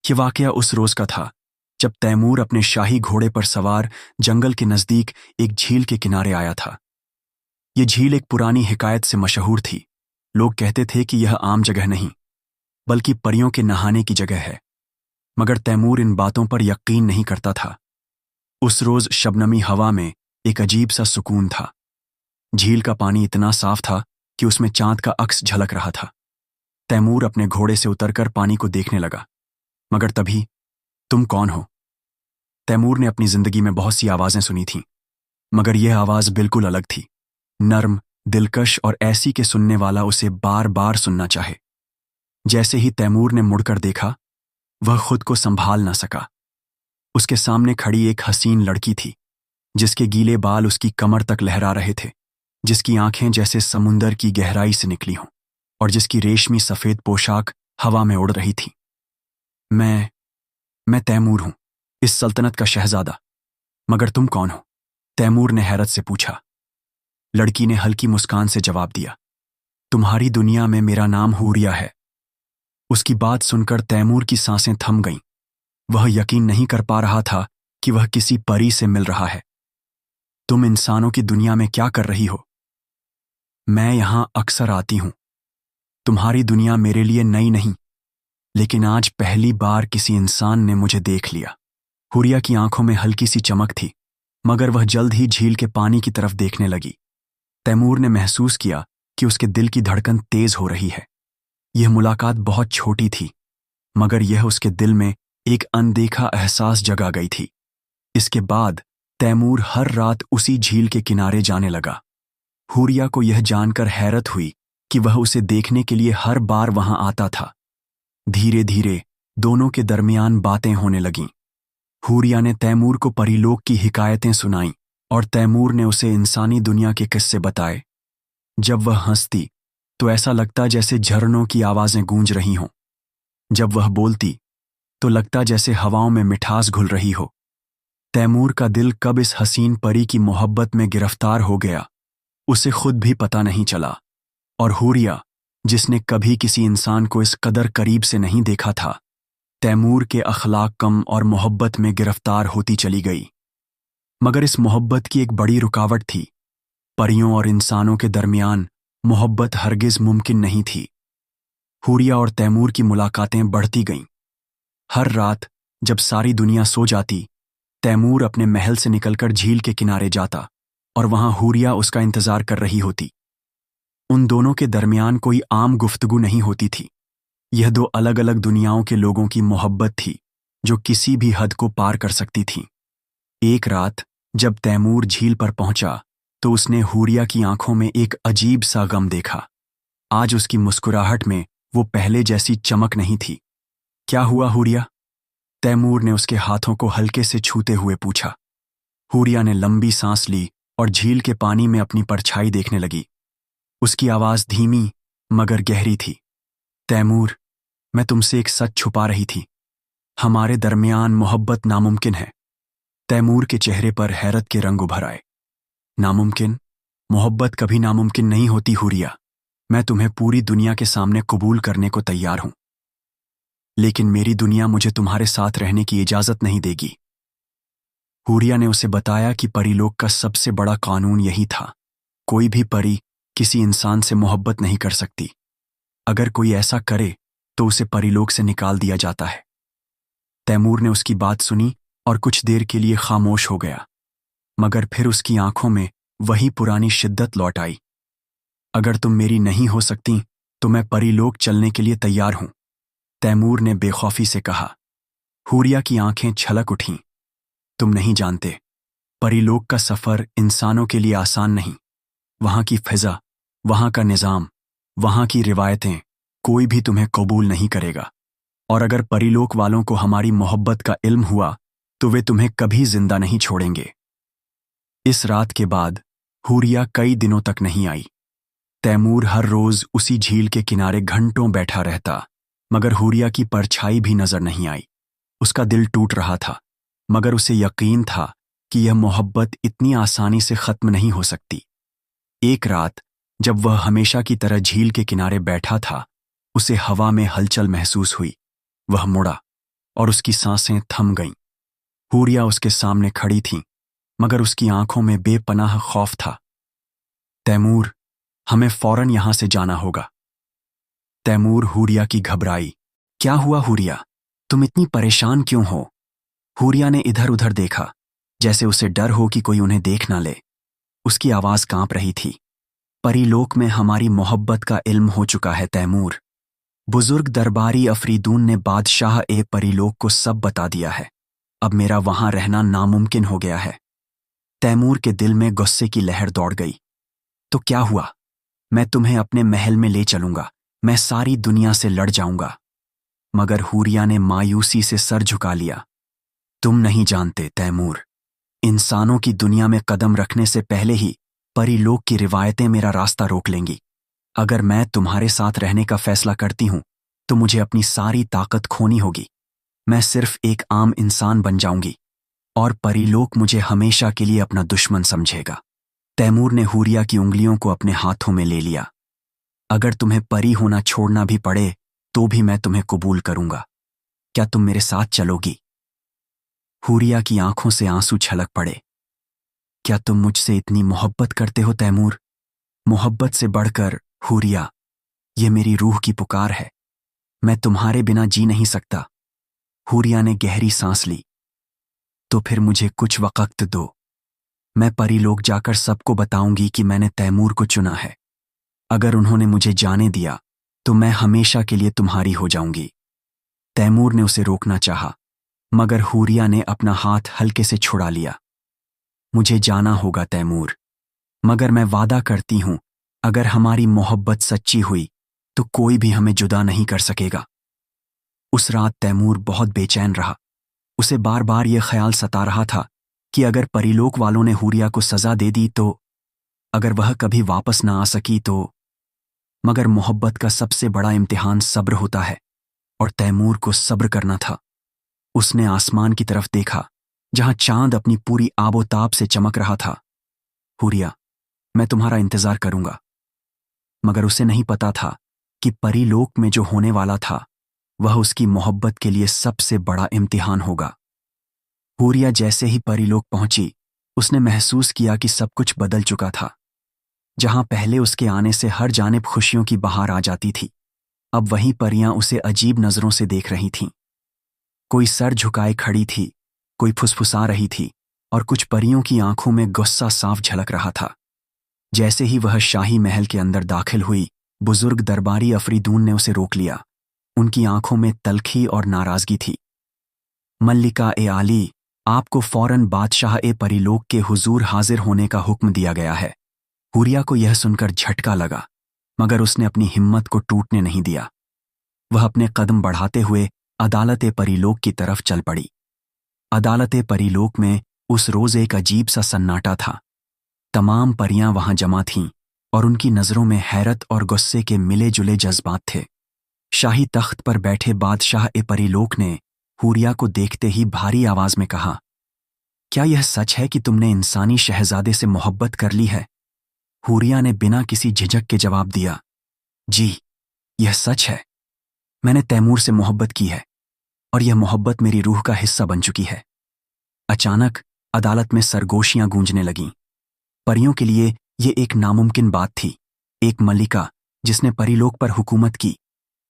یہ واقعہ اس روز کا تھا جب تیمور اپنے شاہی گھوڑے پر سوار جنگل کے نزدیک ایک جھیل کے کنارے آیا تھا۔ یہ جھیل ایک پرانی حکایت سے مشہور تھی۔ لوگ کہتے تھے کہ یہ عام جگہ نہیں بلکہ پریوں کے نہانے کی جگہ ہے، مگر تیمور ان باتوں پر یقین نہیں کرتا تھا۔ اس روز شبنمی ہوا میں ایک عجیب سا سکون تھا۔ جھیل کا پانی اتنا صاف تھا کہ اس میں چاند کا عکس جھلک رہا تھا۔ تیمور اپنے گھوڑے سے اتر کر پانی کو دیکھنے لگا، مگر تبھی تم کون ہو؟ تیمور نے اپنی زندگی میں بہت سی آوازیں سنی تھیں، مگر یہ آواز بالکل الگ تھی، نرم، دلکش اور ایسی کہ سننے والا اسے بار بار سننا چاہے۔ جیسے ہی تیمور نے مڑ کر دیکھا، وہ خود کو سنبھال نہ سکا۔ اس کے سامنے کھڑی ایک حسین لڑکی تھی، جس کے گیلے بال اس کی کمر تک لہرا رہے تھے، جس کی آنکھیں جیسے سمندر کی گہرائی سے نکلی ہوں، اور جس کی ریشمی سفید پوشاک ہوا میں اڑ رہی تھی۔ میں تیمور ہوں، اس سلطنت کا شہزادہ، مگر تم کون ہو؟ تیمور نے حیرت سے پوچھا۔ لڑکی نے ہلکی مسکان سے جواب دیا، تمہاری دنیا میں میرا نام حوریہ ہے۔ اس کی بات سن کر تیمور کی سانسیں تھم گئیں۔ وہ یقین نہیں کر پا رہا تھا کہ وہ کسی پری سے مل رہا ہے۔ تم انسانوں کی دنیا میں کیا کر رہی ہو؟ میں یہاں اکثر آتی ہوں۔ تمہاری دنیا میرے لیے نئی نہیں، لیکن آج پہلی بار کسی انسان نے مجھے دیکھ لیا۔ حوریہ کی آنکھوں میں ہلکی سی چمک تھی، مگر وہ جلد ہی جھیل کے پانی کی طرف دیکھنے لگی۔ تیمور نے محسوس کیا کہ اس کے دل کی دھڑکن تیز ہو رہی ہے۔ یہ ملاقات بہت چھوٹی تھی، مگر یہ اس کے دل میں ایک اندیکھا احساس جگا گئی تھی۔ اس کے بعد تیمور ہر رات اسی جھیل کے کنارے جانے لگا۔ حوریہ کو یہ جان کر حیرت ہوئی کہ وہ اسے دیکھنے کے لیے ہر بار وہاں آتا تھا۔ دھیرے دھیرے دونوں کے درمیان باتیں ہونے لگیں۔ حوریہ نے تیمور کو پری لوک کی حکایتیں سنائیں اور تیمور نے اسے انسانی دنیا کے قصے بتائے۔ جب وہ ہنستی تو ایسا لگتا جیسے جھرنوں کی آوازیں گونج رہی ہوں۔ جب وہ بولتی تو لگتا جیسے ہواؤں میں مٹھاس گھل رہی ہو۔ تیمور کا دل کب اس حسین پری کی محبت میں گرفتار ہو گیا، اسے خود بھی پتہ نہیں چلا، اور حوریہ، جس نے کبھی کسی انسان کو اس قدر قریب سے نہیں دیکھا تھا، تیمور کے اخلاق کم اور محبت میں گرفتار ہوتی چلی گئی۔ مگر اس محبت کی ایک بڑی رکاوٹ تھی۔ پریوں اور انسانوں کے درمیان محبت ہرگز ممکن نہیں تھی۔ حوریہ اور تیمور کی ملاقاتیں بڑھتی گئیں۔ ہر رات جب ساری دنیا سو جاتی، تیمور اپنے محل سے نکل کر جھیل کے کنارے جاتا، اور وہاں حوریہ اس کا انتظار کر رہی ہوتی۔ ان دونوں کے درمیان کوئی عام گفتگو نہیں ہوتی تھی۔ یہ دو الگ الگ دنیاؤں کے لوگوں کی محبت تھی جو کسی بھی حد کو پار کر سکتی تھی۔ ایک رات جب تیمور جھیل پر پہنچا تو اس نے حوریہ کی آنکھوں میں ایک عجیب سا غم دیکھا۔ آج اس کی مسکراہٹ میں وہ پہلے جیسی چمک نہیں تھی۔ کیا ہوا حوریہ؟ تیمور نے اس کے ہاتھوں کو ہلکے سے چھوتے ہوئے پوچھا۔ حوریہ نے لمبی سانس لی اور جھیل کے پانی میں اپنی پرچھائی دیکھنے لگی۔ اس کی آواز دھیمی مگر گہری تھی۔ تیمور، میں تم سے ایک سچ چھپا رہی تھی۔ ہمارے درمیان محبت ناممکن ہے۔ تیمور کے چہرے پر حیرت کے رنگ ابھر آئے۔ ناممکن؟ محبت کبھی ناممکن نہیں ہوتی حوریہ۔ میں تمہیں پوری دنیا کے سامنے قبول کرنے کو تیار ہوں، لیکن میری دنیا مجھے تمہارے ساتھ رہنے کی اجازت نہیں دے گی۔ حوریہ نے اسے بتایا کہ پری لوک کا سب سے بڑا قانون یہی تھا، کوئی بھی پری کسی انسان سے محبت نہیں کر سکتی۔ اگر کوئی ایسا کرے تو اسے پری لوک سے نکال دیا جاتا ہے۔ تیمور نے اس کی بات سنی اور کچھ دیر کے لیے خاموش ہو گیا، مگر پھر اس کی آنکھوں میں وہی پرانی شدت لوٹ آئی۔ اگر تم میری نہیں ہو سکتی تو میں پری لوک چلنے کے لیے تیار ہوں، تیمور نے بے خوفی سے کہا۔ حوریہ کی آنکھیں چھلک اٹھیں۔ تم نہیں جانتے، پری لوک کا سفر انسانوں کے لیے آسان نہیں۔ وہاں کی فضا، وہاں کا نظام، وہاں کی روایتیں، کوئی بھی تمہیں قبول نہیں کرے گا، اور اگر پری لوک والوں کو ہماری محبت کا علم ہوا تو وہ تمہیں کبھی زندہ نہیں چھوڑیں گے۔ اس رات کے بعد حوریہ کئی دنوں تک نہیں آئی۔ تیمور ہر روز اسی جھیل کے کنارے گھنٹوں بیٹھا رہتا، مگر حوریہ کی پرچھائی بھی نظر نہیں آئی۔ اس کا دل ٹوٹ رہا تھا، مگر اسے یقین تھا کہ یہ محبت اتنی آسانی سے ختم نہیں ہو سکتی۔ ایک رات جب وہ ہمیشہ کی طرح جھیل کے کنارے بیٹھا تھا، اسے ہوا میں ہلچل محسوس ہوئی۔ وہ مڑا، और उसकी सांसें थम गईं। हूरिया उसके सामने खड़ी थी, मगर उसकी आंखों में बेपनाह खौफ था। तैमूर, हमें फौरन यहां से जाना होगा। तैमूर हूरिया की घबराई। क्या हुआ हूरिया? तुम इतनी परेशान क्यों हो? हूरिया ने इधर उधर देखा, जैसे उसे डर हो कि कोई उन्हें देख ना ले। उसकी आवाज कांप रही थी। परीलोक में हमारी मोहब्बत का इल्म हो चुका है तैमूर। बुजुर्ग दरबारी अफरीदून ने बादशाह ए परीलोक को सब बता दिया है। अब मेरा वहां रहना नामुमकिन हो गया है। तैमूर के दिल में गुस्से की लहर दौड़ गई। तो क्या हुआ? मैं तुम्हें अपने महल में ले चलूंगा, मैं सारी दुनिया से लड़ जाऊंगा। मगर हूरिया ने मायूसी से सर झुका लिया। तुम नहीं जानते तैमूर, इंसानों की दुनिया में कदम रखने से पहले ही परीलोक की रिवायतें मेरा रास्ता रोक लेंगी। अगर मैं तुम्हारे साथ रहने का फैसला करती हूं तो मुझे अपनी सारी ताकत खोनी होगी। मैं सिर्फ एक आम इंसान बन जाऊंगी और परीलोक मुझे हमेशा के लिए अपना दुश्मन समझेगा। तैमूर ने हूरिया की उंगलियों को अपने हाथों में ले लिया। अगर तुम्हें परी होना छोड़ना भी पड़े तो भी मैं तुम्हें कबूल करूंगा। क्या तुम मेरे साथ चलोगी? हूरिया की आंखों से आंसू छलक पड़े। क्या तुम मुझसे इतनी मोहब्बत करते हो तैमूर? मोहब्बत से बढ़कर हूरिया, ये मेरी रूह की पुकार है। मैं तुम्हारे बिना जी नहीं सकता। हूरिया ने गहरी सांस ली। तो फिर मुझे कुछ वक्त दो। मैं परीलोक जाकर सबको बताऊंगी कि मैंने तैमूर को चुना है। अगर उन्होंने मुझे जाने दिया तो मैं हमेशा के लिए तुम्हारी हो जाऊंगी। तैमूर ने उसे रोकना चाहा, मगर हूरिया ने अपना हाथ हल्के से छुड़ा लिया। मुझे जाना होगा तैमूर, मगर मैं वादा करती हूं, अगर हमारी मोहब्बत सच्ची हुई तो कोई भी हमें जुदा नहीं कर सकेगा। उस रात तैमूर बहुत बेचैन रहा। उसे बार बार यह ख्याल सता रहा था कि अगर परीलोक वालों ने हूरिया को सजा दे दी तो, अगर वह कभी वापस ना आ सकी तो। मगर मोहब्बत का सबसे बड़ा इम्तिहान सब्र होता है, और तैमूर को सब्र करना था। उसने आसमान की तरफ देखा, जहां चांद अपनी पूरी आबोताब से चमक रहा था। हूरिया, मैं तुम्हारा इंतजार करूंगा। मगर उसे नहीं पता था कि परीलोक में जो होने वाला था वह उसकी मोहब्बत के लिए सबसे बड़ा इम्तिहान होगा। हूरिया जैसे ही परीलोक पहुंची, उसने महसूस किया कि सब कुछ बदल चुका था। जहां पहले उसके आने से हर जानिब खुशियों की बहार आ जाती थी, अब वहीं परियां उसे अजीब नजरों से देख रही थीं। कोई सर झुकाए खड़ी थी, कोई फुसफुसा रही थी, और कुछ परियों की आंखों में गुस्सा साफ झलक रहा था। जैसे ही वह शाही महल के अंदर दाखिल हुई, बुजुर्ग दरबारी अफरीदून ने उसे रोक लिया। उनकी आंखों में तलखी और नाराजगी थी। मल्लिका ए आली, आपको फौरन बादशाह ए परीलोक के हुजूर हाजिर होने का हुक्म दिया गया है। हूरिया को यह सुनकर झटका लगा, मगर उसने अपनी हिम्मत को टूटने नहीं दिया। वह अपने कदम बढ़ाते हुए अदालत ए परीलोक की तरफ चल पड़ी। अदालत ए परीलोक में उस रोज एक अजीब सा सन्नाटा था। तमाम परियां वहां जमा थीं और उनकी नजरों में हैरत और गुस्से के मिले जुले जज्बात थे। शाही तख्त पर बैठे बादशाह ए परीलोक ने हूरिया को देखते ही भारी आवाज में कहा, क्या यह सच है कि तुमने इंसानी शहजादे से मोहब्बत कर ली है? हूरिया ने बिना किसी झिझक के जवाब दिया, जी, यह सच है। मैंने तैमूर से मोहब्बत की है और यह मोहब्बत मेरी रूह का हिस्सा बन चुकी है। अचानक अदालत में सरगोशियां गूंजने लगीं। परियों के लिए यह एक नामुमकिन बात थी। एक मल्लिका जिसने परीलोक पर हुकूमत की,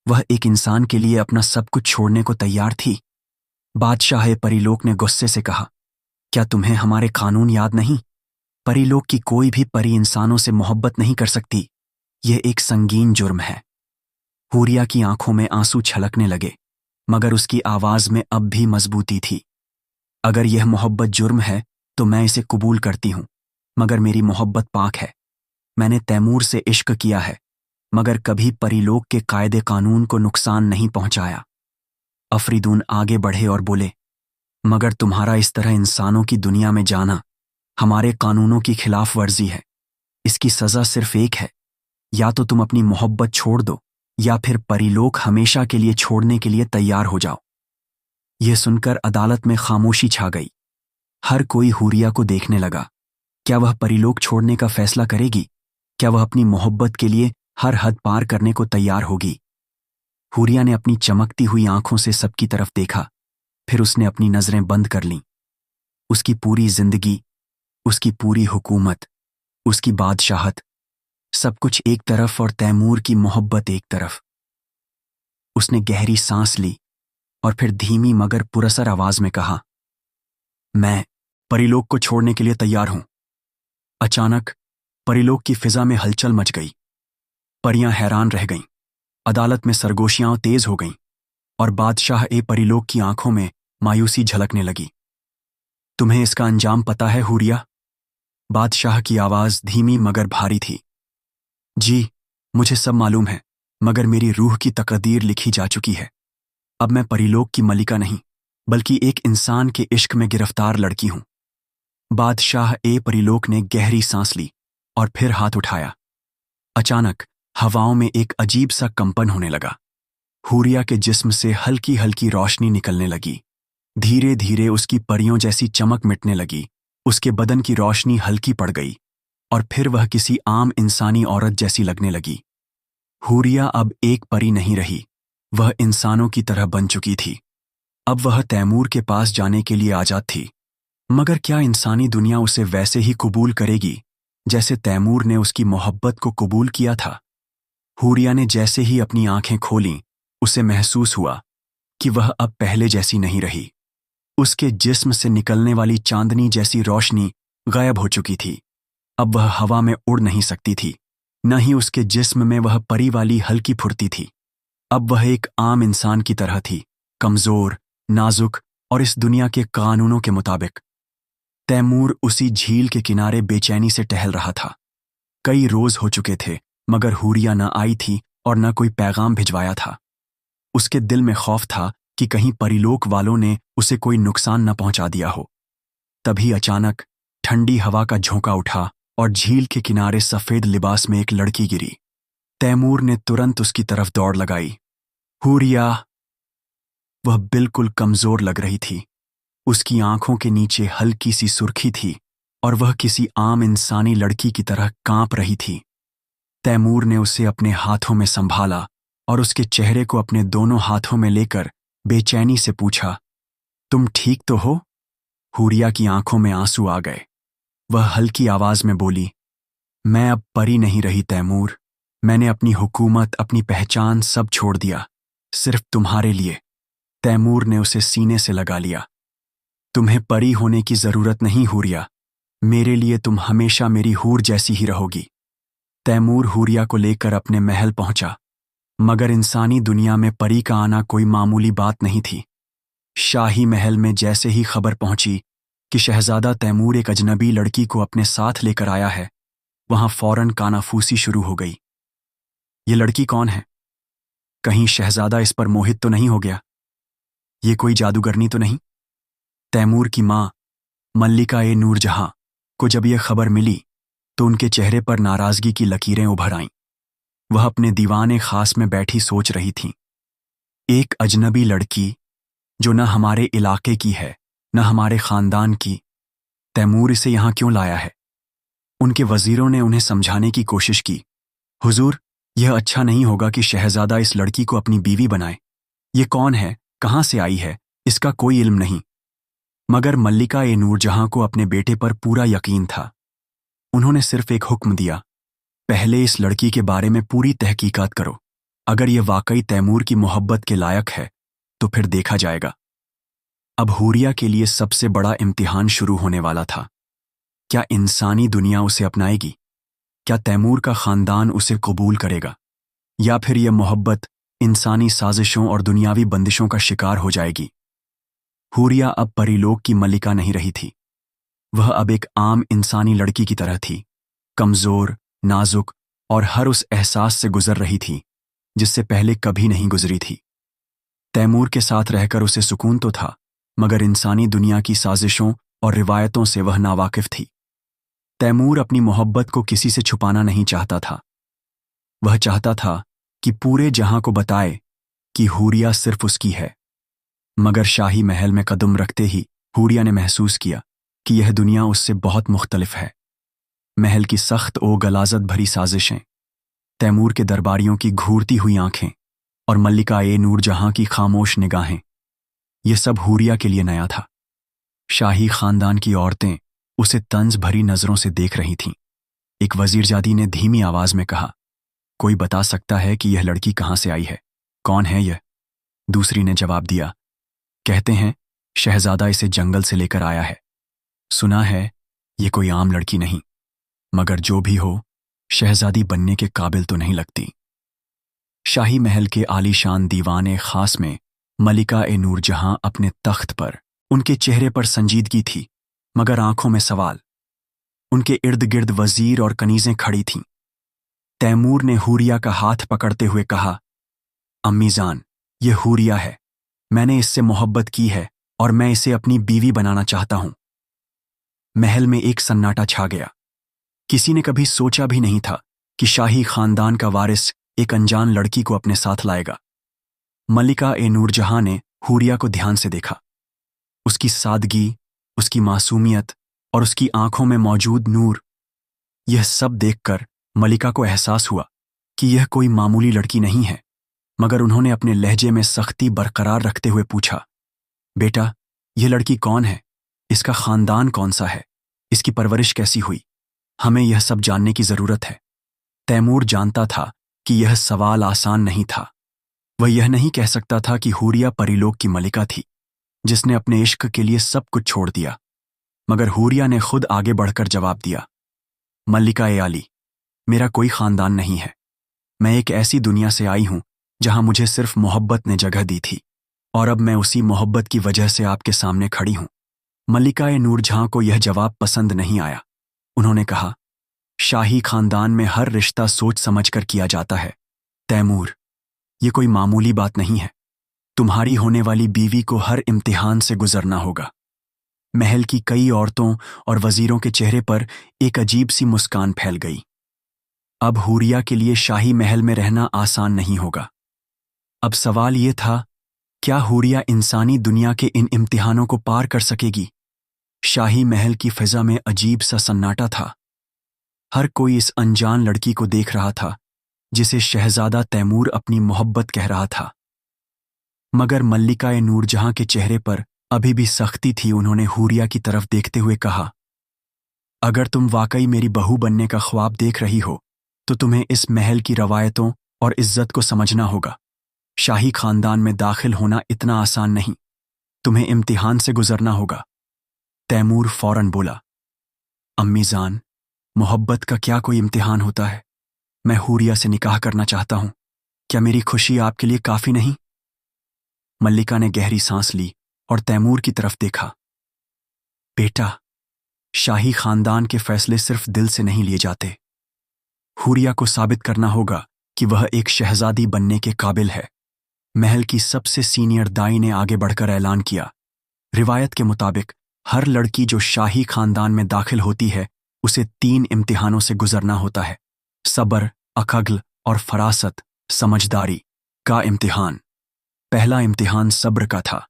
वह एक इंसान के लिए अपना सब कुछ छोड़ने को तैयार थी। बादशाह परीलोक ने गुस्से से कहा, क्या तुम्हें हमारे कानून याद नहीं? परीलोक की कोई भी परी इंसानों से मोहब्बत नहीं कर सकती। यह एक संगीन जुर्म है। हूरिया की आंखों में आंसू छलकने लगे, मगर उसकी आवाज में अब भी मजबूती थी। अगर यह मोहब्बत जुर्म है तो मैं इसे कबूल करती हूं, मगर मेरी मोहब्बत पाक है। मैंने तैमूर से इश्क किया है, मगर कभी परीलोक के कायदे कानून को नुकसान नहीं पहुंचाया। अफरीदून आगे बढ़े और बोले, मगर तुम्हारा इस तरह इंसानों की दुनिया में जाना हमारे कानूनों की खिलाफ वर्जी है। इसकी सजा सिर्फ एक है, या तो तुम अपनी मोहब्बत छोड़ दो या फिर परीलोक हमेशा के लिए छोड़ने के लिए तैयार हो जाओ। यह सुनकर अदालत में खामोशी छा गई। हर कोई हूरिया को देखने लगा। क्या वह परीलोक छोड़ने का फैसला करेगी? क्या वह अपनी मोहब्बत के लिए हर हद पार करने को तैयार होगी? हूरिया ने अपनी चमकती हुई आंखों से सबकी तरफ देखा, फिर उसने अपनी नज़रें बंद कर लीं। उसकी पूरी जिंदगी, उसकी पूरी हुकूमत, उसकी बादशाहत, सब कुछ एक तरफ और तैमूर की मोहब्बत एक तरफ। उसने गहरी सांस ली और फिर धीमी मगर पुरसर आवाज में कहा, मैं परीलोक को छोड़ने के लिए तैयार हूं। अचानक परीलोक की फिजा में हलचल मच गई। परियां हैरान रह गईं, अदालत में सरगोशियां तेज हो गईं और बादशाह ए परीलोक की आंखों में मायूसी झलकने लगी। तुम्हें इसका अंजाम पता है हुरिया? बादशाह की आवाज धीमी मगर भारी थी। जी, मुझे सब मालूम है, मगर मेरी रूह की तकदीर लिखी जा चुकी है। अब मैं परीलोक की मलिका नहीं, बल्कि एक इंसान के इश्क में गिरफ्तार लड़की हूं। बादशाह ए परीलोक ने गहरी सांस ली और फिर हाथ उठाया। अचानक हवाओं में एक अजीब सा कंपन होने लगा। हुरिया के जिस्म से हल्की हल्की रोशनी निकलने लगी। धीरे धीरे उसकी परियों जैसी चमक मिटने लगी। उसके बदन की रोशनी हल्की पड़ गई और फिर वह किसी आम इंसानी औरत जैसी लगने लगी। हुरिया अब एक परी नहीं रही, वह इंसानों की तरह बन चुकी थी। अब वह तैमूर के पास जाने के लिए आजाद थी, मगर क्या इंसानी दुनिया उसे वैसे ही कबूल करेगी जैसे तैमूर ने उसकी मोहब्बत को कबूल किया था? हुरिया ने जैसे ही अपनी आंखें खोलीं, उसे महसूस हुआ कि वह अब पहले जैसी नहीं रही। उसके जिस्म से निकलने वाली चांदनी जैसी रोशनी गायब हो चुकी थी। अब वह हवा में उड़ नहीं सकती थी, न ही उसके जिस्म में वह परी वाली हल्की फुर्ती थी। अब वह एक आम इंसान की तरह थी, कमजोर, नाजुक और इस दुनिया के कानूनों के मुताबिक। तैमूर उसी झील के किनारे बेचैनी से टहल रहा था। कई रोज हो चुके थे, मगर हुरिया न आई थी और न कोई पैगाम भिजवाया था। उसके दिल में खौफ था कि कहीं परीलोक वालों ने उसे कोई नुकसान न पहुंचा दिया हो। तभी अचानक ठंडी हवा का झोंका उठा और झील के किनारे सफेद लिबास में एक लड़की गिरी। तैमूर ने तुरंत उसकी तरफ दौड़ लगाई। हुरिया! वह बिल्कुल कमजोर लग रही थी। उसकी आंखों के नीचे हल्की सी सुर्खी थी और वह किसी आम इंसानी लड़की की तरह कांप रही थी। तैमूर ने उसे अपने हाथों में संभाला और उसके चेहरे को अपने दोनों हाथों में लेकर बेचैनी से पूछा, तुम ठीक तो हो? हुरिया की आंखों में आंसू आ गए। वह हल्की आवाज में बोली, मैं अब परी नहीं रही तैमूर। मैंने अपनी हुकूमत, अपनी पहचान सब छोड़ दिया, सिर्फ तुम्हारे लिए। तैमूर ने उसे सीने से लगा लिया। तुम्हें परी होने की जरूरत नहीं हुरिया, मेरे लिए तुम हमेशा मेरी हूर जैसी ही रहोगी। तैमूर हुरिया को लेकर अपने महल पहुंचा, मगर इंसानी दुनिया में परी का आना कोई मामूली बात नहीं थी। शाही महल में जैसे ही खबर पहुंची कि शहजादा तैमूर एक अजनबी लड़की को अपने साथ लेकर आया है, वहां फौरन कानाफूसी शुरू हो गई। ये लड़की कौन है? कहीं शहजादा इस पर मोहित तो नहीं हो गया? ये कोई जादूगरनी तो नहीं? तैमूर की मां मल्लिका ए नूरजहां को जब यह खबर मिली तो उनके चेहरे पर नाराजगी की लकीरें उभर आईं। वह अपने दीवाने खास में बैठी सोच रही थीं। एक अजनबी लड़की जो न हमारे इलाके की है, न हमारे खानदान की, तैमूर इसे यहां क्यों लाया है? उनके वजीरों ने उन्हें समझाने की कोशिश की, हुजूर, यह अच्छा नहीं होगा कि शहजादा इस लड़की को अपनी बीवी बनाए। ये कौन है, कहां से आई है, इसका कोई इल्म नहीं। मगर मल्लिका ए नूरजहां को अपने बेटे पर पूरा यकीन था। उन्होंने सिर्फ एक हुक्म दिया, पहले इस लड़की के बारे में पूरी तहकीकात करो। अगर यह वाकई तैमूर की मोहब्बत के लायक है तो फिर देखा जाएगा। अब हुरिया के लिए सबसे बड़ा इम्तिहान शुरू होने वाला था। क्या इंसानी दुनिया उसे अपनाएगी? क्या तैमूर का खानदान उसे कबूल करेगा? या फिर यह मोहब्बत इंसानी साजिशों और दुनियावी बंदिशों का शिकार हो जाएगी? हुरिया अब परीलोक की मल्लिका नहीं रही थी। वह अब एक आम इंसानी लड़की की तरह थी, कमजोर, नाजुक और हर उस एहसास से गुजर रही थी जिससे पहले कभी नहीं गुजरी थी। तैमूर के साथ रहकर उसे सुकून तो था, मगर इंसानी दुनिया की साजिशों और रिवायतों से वह नावाकिफ थी। तैमूर अपनी मोहब्बत को किसी से छुपाना नहीं चाहता था। वह चाहता था कि पूरे जहां को बताए कि हुरिया सिर्फ उसकी है। मगर शाही महल में कदम रखते ही हुरिया ने महसूस किया कि यह दुनिया उससे बहुत मुख्तलिफ है। महल की सख्त ओ गलाजत भरी साजिशें, तैमूर के दरबारियों की घूरती हुई आंखें और मल्लिका ए नूरजहां की खामोश निगाहें। ये सब हूरिया के लिए नया था। शाही खानदान की औरतें उसे तंज भरी नजरों से देख रही थीं। एक वजीरजादी ने धीमी आवाज में कहा, कोई बता सकता है कि यह लड़की कहाँ से आई है? कौन है यह? दूसरी ने जवाब दिया, कहते हैं शहजादा इसे जंगल से लेकर आया है। सुना है ये कोई आम लड़की नहीं, मगर जो भी हो शहजादी बनने के काबिल तो नहीं लगती। शाही महल के आलीशान दीवाने खास में मलिका ए नूरजहां अपने तख्त पर, उनके चेहरे पर संजीदगी थी मगर आंखों में सवाल। उनके इर्द गिर्द वजीर और कनीजें खड़ी थीं। तैमूर ने हूरिया का हाथ पकड़ते हुए कहा, अम्मीजान, ये हूरिया है। मैंने इससे मोहब्बत की है और मैं इसे अपनी बीवी बनाना चाहता हूं। महल में एक सन्नाटा छा गया। किसी ने कभी सोचा भी नहीं था कि शाही खानदान का वारिस एक अनजान लड़की को अपने साथ लाएगा। मलिका ए नूरजहां ने हूरिया को ध्यान से देखा। उसकी सादगी, उसकी मासूमियत और उसकी आंखों में मौजूद नूर, यह सब देखकर मलिका को एहसास हुआ कि यह कोई मामूली लड़की नहीं है। मगर उन्होंने अपने लहजे में सख्ती बरकरार रखते हुए पूछा, बेटा, यह लड़की कौन है? इसका खानदान कौन सा है? इसकी परवरिश कैसी हुई? हमें यह सब जानने की जरूरत है। तैमूर जानता था कि यह सवाल आसान नहीं था। वह यह नहीं कह सकता था कि हूरिया परीलोक की मलिका थी जिसने अपने इश्क के लिए सब कुछ छोड़ दिया। मगर हूरिया ने खुद आगे बढ़कर जवाब दिया, मल्लिका ए आली, मेरा कोई खानदान नहीं है। मैं एक ऐसी दुनिया से आई हूं जहां मुझे सिर्फ मोहब्बत ने जगह दी थी और अब मैं उसी मोहब्बत की वजह से आपके सामने खड़ी हूं। मल्लिका ए नूरजहां को यह जवाब पसंद नहीं आया। उन्होंने कहा, शाही खानदान में हर रिश्ता सोच समझ कर किया जाता है। तैमूर, ये कोई मामूली बात नहीं है। तुम्हारी होने वाली बीवी को हर इम्तिहान से गुजरना होगा। महल की कई औरतों और वजीरों के चेहरे पर एक अजीब सी मुस्कान फैल गई। अब हूरिया के लिए शाही महल में रहना आसान नहीं होगा। अब सवाल ये था, क्या हूरिया इंसानी दुनिया के इन इम्तिहानों को पार कर सकेगी? शाही महल की फिजा में अजीब सा सन्नाटा था। हर कोई इस अनजान लड़की को देख रहा था जिसे शहजादा तैमूर अपनी मोहब्बत कह रहा था। मगर मल्लिका ए नूरजहां के चेहरे पर अभी भी सख्ती थी। उन्होंने हूरिया की तरफ देखते हुए कहा, अगर तुम वाकई मेरी बहू बनने का ख्वाब देख रही हो तो तुम्हें इस महल की रवायतों और इज्जत को समझना होगा। शाही खानदान में दाखिल होना इतना आसान नहीं। तुम्हें इम्तिहान से गुजरना होगा। तैमूर फौरन बोला, अम्मीजान, मोहब्बत का क्या कोई इम्तिहान होता है? मैं हूरिया से निकाह करना चाहता हूं। क्या मेरी खुशी आपके लिए काफी नहीं? मल्लिका ने गहरी सांस ली और तैमूर की तरफ देखा। बेटा, शाही खानदान के फैसले सिर्फ दिल से नहीं लिए जाते। हूरिया को साबित करना होगा कि वह एक शहजादी बनने के काबिल है। महल की सबसे सीनियर दाई ने आगे बढ़कर ऐलान किया, रिवायत के मुताबिक हर लड़की जो शाही खानदान में दाखिल होती है उसे 3 इम्तिहानों से गुजरना होता है। सब्र, अक्ल और फरासत, समझदारी का इम्तिहान। पहला इम्तिहान सब्र का था।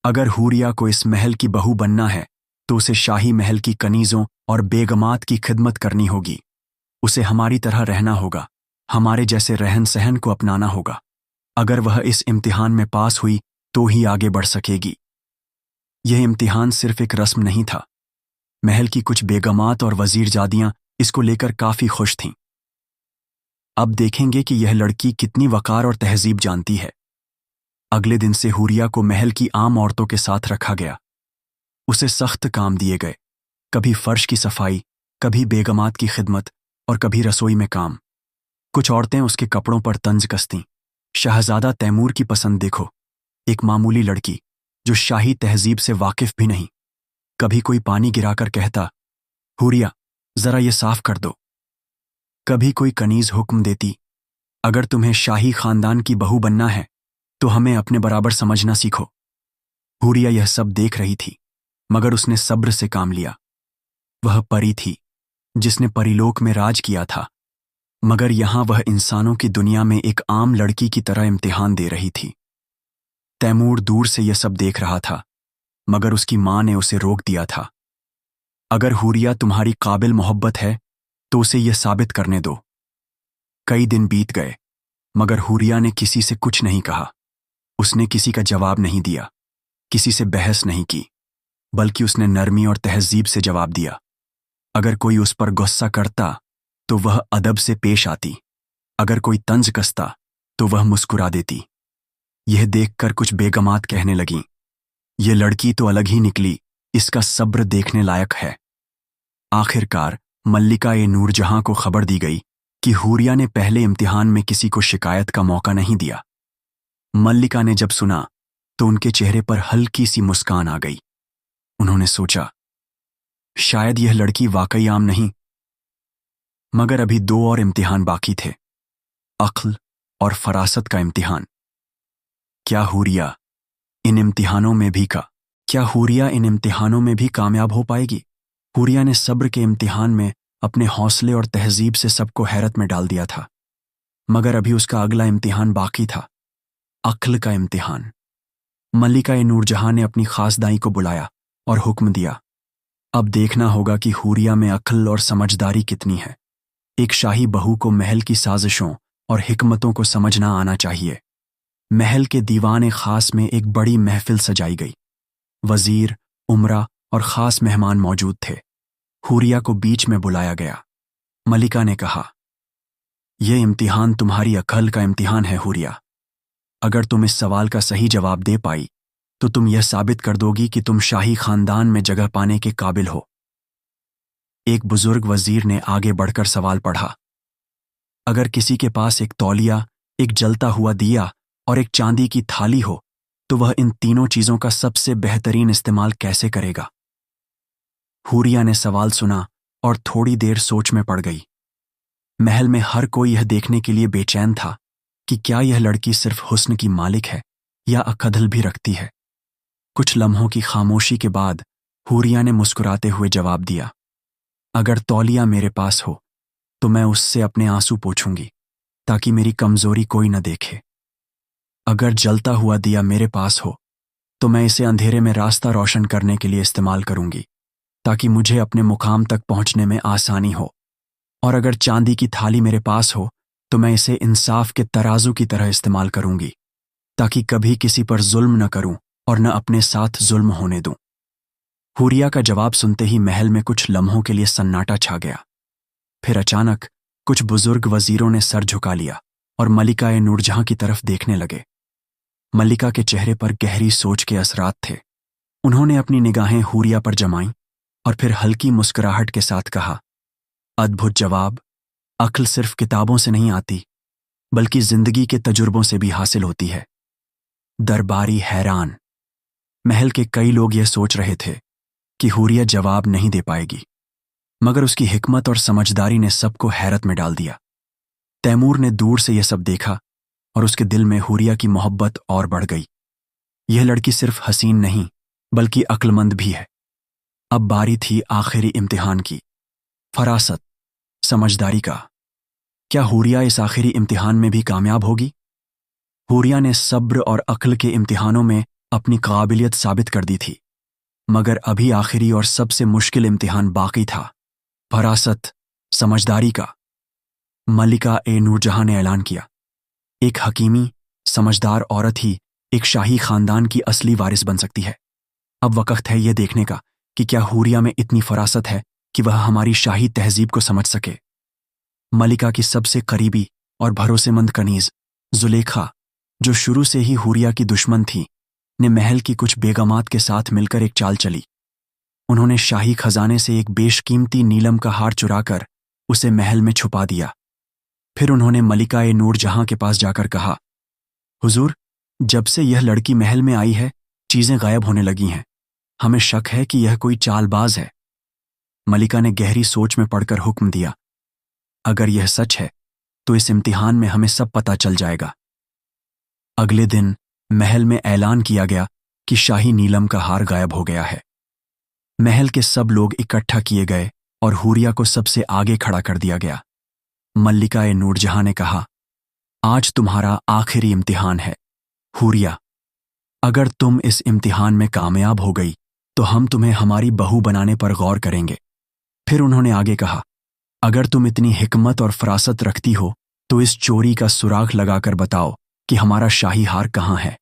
अगर हूरिया को इस महल की बहू बनना है तो उसे शाही महल की कनीजों और बेगमात की खिदमत करनी होगी। उसे हमारी तरह रहना होगा, हमारे जैसे रहन सहन को अपनाना होगा। अगर वह इस इम्तिहान में पास हुई तो ही आगे बढ़ सकेगी। यह इम्तिहान सिर्फ एक रस्म नहीं था। महल की कुछ बेगमात और वजीरजादियां इसको लेकर काफी खुश थीं। अब देखेंगे कि यह लड़की कितनी वकार और तहजीब जानती है। अगले दिन से हूरिया को महल की आम औरतों के साथ रखा गया। उसे सख्त काम दिए गए, कभी फर्श की सफाई, कभी बेगमात की खिदमत और कभी रसोई में काम। कुछ औरतें उसके कपड़ों पर तंज कसतीं। शहजादा तैमूर की पसंद देखो, एक मामूली लड़की जो शाही तहजीब से वाकिफ भी नहीं। कभी कोई पानी गिराकर कहता, हूरिया, जरा ये साफ कर दो। कभी कोई कनीज हुक्म देती, अगर तुम्हें शाही खानदान की बहू बनना है तो हमें अपने बराबर समझना सीखो। हूरिया यह सब देख रही थी, मगर उसने सब्र से काम लिया। वह परी थी जिसने परीलोक में राज किया था, मगर यहां वह इंसानों की दुनिया में एक आम लड़की की तरह इम्तिहान दे रही थी। तैमूर दूर से यह सब देख रहा था, मगर उसकी मां ने उसे रोक दिया था। अगर हूरिया तुम्हारी काबिल मोहब्बत है तो उसे यह साबित करने दो। कई दिन बीत गए, मगर हूरिया ने किसी से कुछ नहीं कहा। उसने किसी का जवाब नहीं दिया। किसी से बहस नहीं की, बल्कि उसने नरमी और तहजीब से जवाब दिया। अगर कोई उस पर गुस्सा करता तो वह अदब से पेश आती, अगर कोई तंज कसता तो वह मुस्कुरा देती। यह देखकर कुछ बेगमात कहने लगीं, ये लड़की तो अलग ही निकली, इसका सब्र देखने लायक है। आखिरकार मल्लिका ए नूरजहां को खबर दी गई कि हूरिया ने पहले इम्तिहान में किसी को शिकायत का मौका नहीं दिया। मल्लिका ने जब सुना तो उनके चेहरे पर हल्की सी मुस्कान आ गई। उन्होंने सोचा, शायद यह लड़की वाकई आम नहीं। मगर अभी 2 और इम्तिहान बाकी थे, अक्ल और फरासत का इम्तिहान। क्या हूरिया इन इम्तिहानों में भी कामयाब हो पाएगी? हूरिया ने सब्र के इम्तिहान में अपने हौसले और तहजीब से सबको हैरत में डाल दिया था। मगर अभी उसका अगला इम्तिहान बाकी था, अक्ल का इम्तिहान। मल्लिका ए नूरजहां ने अपनी खासदाई को बुलाया और हुक्म दिया, अब देखना होगा कि हूरिया में अक्ल और समझदारी कितनी है। एक शाही बहू को महल की साजिशों और हिकमतों को समझना आना चाहिए। महल के दीवान खास में एक बड़ी महफिल सजाई गई। वजीर, उमरा और खास मेहमान मौजूद थे। हूरिया को बीच में बुलाया गया। मलिका ने कहा, यह इम्तिहान तुम्हारी अक्ल का इम्तिहान है हूरिया। अगर तुम इस सवाल का सही जवाब दे पाई तो तुम यह साबित कर दोगी कि तुम शाही खानदान में जगह पाने के काबिल हो। एक बुजुर्ग वजीर ने आगे बढ़कर सवाल पढ़ा, अगर किसी के पास एक तौलिया, एक जलता हुआ दिया और एक चांदी की थाली हो तो वह इन तीनों चीजों का सबसे बेहतरीन इस्तेमाल कैसे करेगा? हूरिया ने सवाल सुना और थोड़ी देर सोच में पड़ गई। महल में हर कोई यह देखने के लिए बेचैन था कि क्या यह लड़की सिर्फ हुस्न की मालिक है या अकदल भी रखती है। कुछ लम्हों की खामोशी के बाद हूरिया ने मुस्कुराते हुए जवाब दिया, अगर तौलिया मेरे पास हो तो मैं उससे अपने आंसू पोंछूंगी ताकि मेरी कमजोरी कोई न देखे। अगर जलता हुआ दिया मेरे पास हो तो मैं इसे अंधेरे में रास्ता रोशन करने के लिए इस्तेमाल करूंगी ताकि मुझे अपने मुकाम तक पहुंचने में आसानी हो। और अगर चांदी की थाली मेरे पास हो तो मैं इसे इंसाफ के तराजू की तरह इस्तेमाल करूंगी ताकि कभी किसी पर जुल्म न करूं और न अपने साथ जुल्म होने दूं। हूरिया का जवाब सुनते ही महल में कुछ लम्हों के लिए सन्नाटा छा गया। फिर अचानक कुछ बुजुर्ग वजीरों ने सर झुका लिया और मलिका ए नूरजहां की तरफ देखने लगे। मल्लिका के चेहरे पर गहरी सोच के असरात थे। उन्होंने अपनी निगाहें हूरिया पर जमाईं और फिर हल्की मुस्कुराहट के साथ कहा, अद्भुत जवाब। अक्ल सिर्फ किताबों से नहीं आती बल्कि जिंदगी के तजुर्बों से भी हासिल होती है। दरबारी हैरान। महल के कई लोग यह सोच रहे थे कि हूरिया जवाब नहीं दे पाएगी, मगर उसकी हिकमत और समझदारी ने सबको हैरत में डाल दिया। तैमूर ने दूर से यह सब देखा और उसके दिल में हूरिया की मोहब्बत और बढ़ गई। यह लड़की सिर्फ हसीन नहीं बल्कि अक्लमंद भी है। अब बारी थी आखिरी इम्तिहान की, फरासत, समझदारी का। क्या हूरिया इस आखिरी इम्तिहान में भी कामयाब होगी? हूरिया ने सब्र और अक्ल के इम्तिहानों में अपनी काबिलियत साबित कर दी थी, मगर अभी आखिरी और सबसे मुश्किल इम्तिहान बाकी था, फरासत, समझदारी का। मल्लिका ए नूरजहां ने ऐलान किया, एक हकीमी, समझदार औरत ही एक शाही खानदान की असली वारिस बन सकती है। अब वक्त है यह देखने का कि क्या हूरिया में इतनी फरासत है कि वह हमारी शाही तहजीब को समझ सके। मल्लिका की सबसे करीबी और भरोसेमंद कनीज जुलेखा, जो शुरू से ही हूरिया की दुश्मन थी, ने महल की कुछ बेगमात के साथ मिलकर एक चाल चली। उन्होंने शाही खजाने से एक बेशकीमती नीलम का हार चुराकर उसे महल में छुपा दिया। फिर उन्होंने मल्लिका ए नूरजहां के पास जाकर कहा, हुजूर, जब से यह लड़की महल में आई है चीजें गायब होने लगी हैं। हमें शक है कि यह कोई चालबाज है। मल्लिका ने गहरी सोच में पड़कर हुक्म दिया, अगर यह सच है तो इस इम्तिहान में हमें सब पता चल जाएगा। अगले दिन महल में ऐलान किया गया कि शाही नीलम का हार गायब हो गया है। महल के सब लोग इकट्ठा किए गए और हूरिया को सबसे आगे खड़ा कर दिया गया। मल्लिका ए नूरजहां ने कहा, आज तुम्हारा आखिरी इम्तिहान है हूरिया। अगर तुम इस इम्तिहान में कामयाब हो गई तो हम तुम्हें हमारी बहू बनाने पर गौर करेंगे। फिर उन्होंने आगे कहा, अगर तुम इतनी हिकमत और फरासत रखती हो तो इस चोरी का सुराग लगाकर बताओ कि हमारा शाही हार कहाँ है।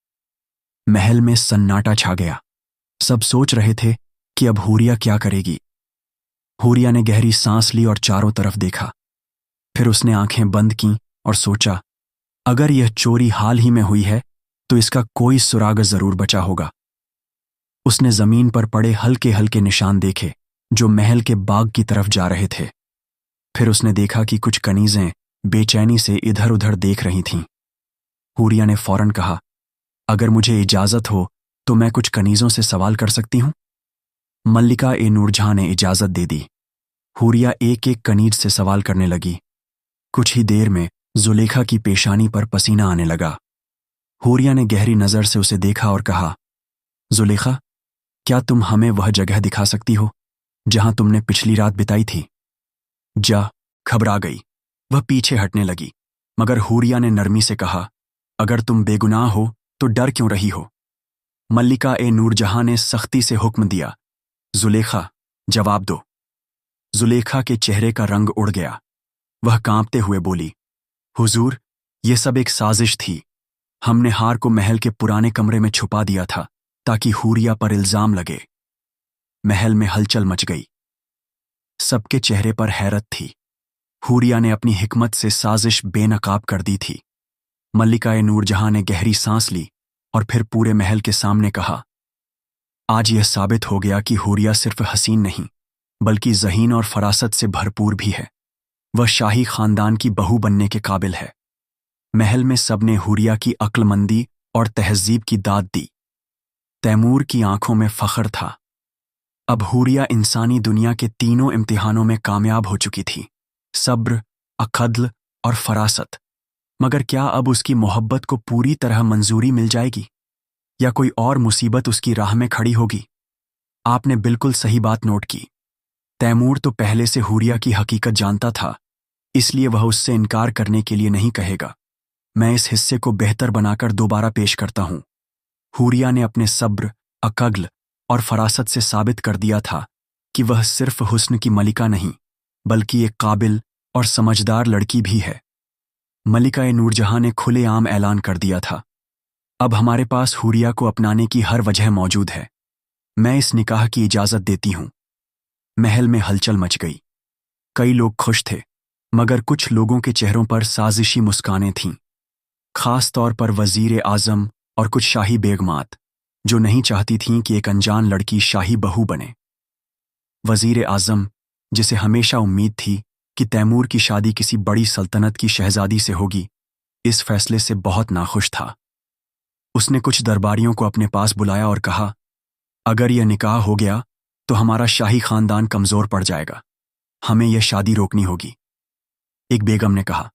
महल में सन्नाटा छा गया। सब सोच रहे थे कि अब हूरिया क्या करेगी। हूरिया ने गहरी सांस ली और चारों तरफ देखा। फिर उसने आंखें बंद कीं और सोचा, अगर यह चोरी हाल ही में हुई है तो इसका कोई सुराग जरूर बचा होगा। उसने जमीन पर पड़े हल्के हल्के निशान देखे जो महल के बाग की तरफ जा रहे थे। फिर उसने देखा कि कुछ कनीजें बेचैनी से इधर उधर देख रही थीं। हूरिया ने फौरन कहा, अगर मुझे इजाजत हो तो मैं कुछ कनीजों से सवाल कर सकती हूं। मल्लिका ए नूरजहां ने इजाजत दे दी। हूरिया एक एक कनीज से सवाल करने लगी। कुछ ही देर में जुलेखा की पेशानी पर पसीना आने लगा। हूरिया ने गहरी नजर से उसे देखा और कहा, जुलेखा, क्या तुम हमें वह जगह दिखा सकती हो जहां तुमने पिछली रात बिताई थी? जा घबरा गई। वह पीछे हटने लगी, मगर हूरिया ने नरमी से कहा, अगर तुम बेगुनाह हो तो डर क्यों रही हो? मल्लिका ए नूरजहां ने सख्ती से हुक्म दिया, जुलेखा, जवाब दो। जुलेखा के चेहरे का रंग उड़ गया। वह कांपते हुए बोली, हुजूर, ये सब एक साजिश थी। हमने हार को महल के पुराने कमरे में छुपा दिया था ताकि हूरिया पर इल्जाम लगे। महल में हलचल मच गई। सबके चेहरे पर हैरत थी। हूरिया ने अपनी हिकमत से साजिश बेनकाब कर दी थी। मल्लिका ए नूरजहां ने गहरी सांस ली और फिर पूरे महल के सामने कहा, आज यह साबित हो गया कि हूरिया सिर्फ हसीन नहीं बल्कि ज़हीन और फरासत से भरपूर भी है। वह शाही खानदान की बहू बनने के काबिल है। महल में सबने हूरिया की अक्लमंदी और तहज़ीब की दाद दी। तैमूर की आंखों में फख्र था। अब हूरिया इंसानी दुनिया के तीनों इम्तिहानों में कामयाब हो चुकी थी, सब्र, अक़द्ल और फरासत। मगर क्या अब उसकी मोहब्बत को पूरी तरह मंजूरी मिल जाएगी या कोई और मुसीबत उसकी राह में खड़ी होगी? आपने बिल्कुल सही बात नोट की। तैमूर तो पहले से हूरिया की हकीकत जानता था, इसलिए वह उससे इनकार करने के लिए नहीं कहेगा। मैं इस हिस्से को बेहतर बनाकर दोबारा पेश करता हूं। हूरिया ने अपने सब्र, अक़द्ल और फरासत से साबित कर दिया था कि वह सिर्फ हुस्न की मलिका नहीं बल्कि एक काबिल और समझदार लड़की भी है। मल्लिका ए नूरजहां ने खुलेआम ऐलान कर दिया था, अब हमारे पास हूरिया को अपनाने की हर वजह मौजूद है। मैं इस निकाह की इजाजत देती हूं। महल में हलचल मच गई। कई लोग खुश थे, मगर कुछ लोगों के चेहरों पर साजिशी मुस्कानें थीं, खास तौर पर वजीर आजम और कुछ शाही बेगमात जो नहीं चाहती थीं कि एक अनजान लड़की शाही बहू बने। वजीर आजम, जिसे हमेशा उम्मीद थी कि तैमूर की शादी किसी बड़ी सल्तनत की शहजादी से होगी, इस फैसले से बहुत नाखुश था। उसने कुछ दरबारियों को अपने पास बुलाया और कहा, अगर यह निकाह हो गया तो हमारा शाही खानदान कमजोर पड़ जाएगा। हमें यह शादी रोकनी होगी। एक बेगम ने कहा,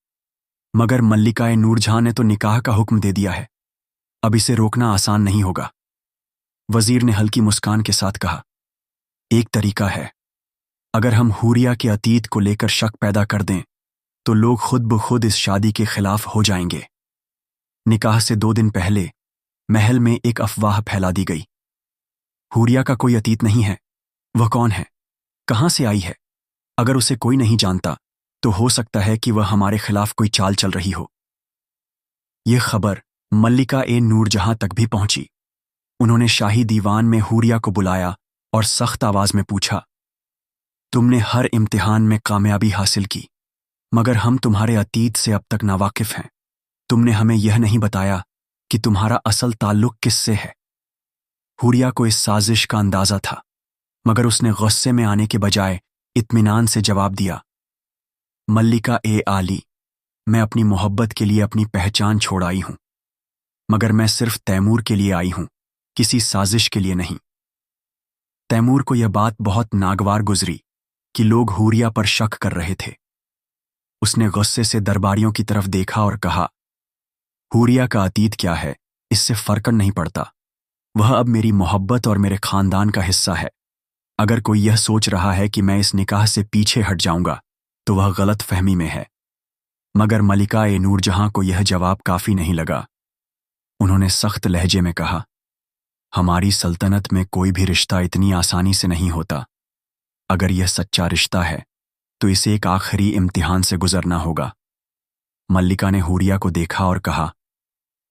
मगर मल्लिका ए नूरजहां ने तो निकाह का हुक्म दे दिया है, अब इसे रोकना आसान नहीं होगा। वजीर ने हल्की मुस्कान के साथ कहा, एक तरीका है। अगर हम हूरिया के अतीत को लेकर शक पैदा कर दें तो लोग खुद ब खुद इस शादी के खिलाफ हो जाएंगे। निकाह से 2 दिन पहले महल में एक अफवाह फैला दी गई। हूरिया का कोई अतीत नहीं है। वह कौन है? कहां से आई है? अगर उसे कोई नहीं जानता तो हो सकता है कि वह हमारे खिलाफ कोई चाल चल रही हो। यह खबर मल्लिका ए नूरजहां तक भी पहुंची। उन्होंने शाही दीवान में हूरिया को बुलाया और सख्त आवाज में पूछा, तुमने हर इम्तिहान में कामयाबी हासिल की, मगर हम तुम्हारे अतीत से अब तक नावाकिफ हैं। तुमने हमें यह नहीं बताया कि तुम्हारा असल ताल्लुक किससे है। हूरिया को इस साजिश का अंदाजा था, मगर उसने गुस्से में आने के बजाय इत्मीनान से जवाब दिया, मल्लिका ए आली, मैं अपनी मोहब्बत के लिए अपनी पहचान छोड़ आई हूं, मगर मैं सिर्फ तैमूर के लिए आई हूं, किसी साजिश के लिए नहीं। तैमूर को यह बात बहुत नागवार गुजरी कि लोग हूरिया पर शक कर रहे थे। उसने गुस्से से दरबारियों की तरफ देखा और कहा, हूरिया का अतीत क्या है, इससे फर्क नहीं पड़ता। वह अब मेरी मोहब्बत और मेरे खानदान का हिस्सा है। अगर कोई यह सोच रहा है कि मैं इस निकाह से पीछे हट जाऊंगा तो वह गलत फहमी में है। मगर मल्लिका ए नूरजहां को यह जवाब काफी नहीं लगा। उन्होंने सख्त लहजे में कहा, हमारी सल्तनत में कोई भी रिश्ता इतनी आसानी से नहीं होता। अगर यह सच्चा रिश्ता है तो इसे एक आखिरी इम्तिहान से गुजरना होगा। मल्लिका ने हूरिया को देखा और कहा,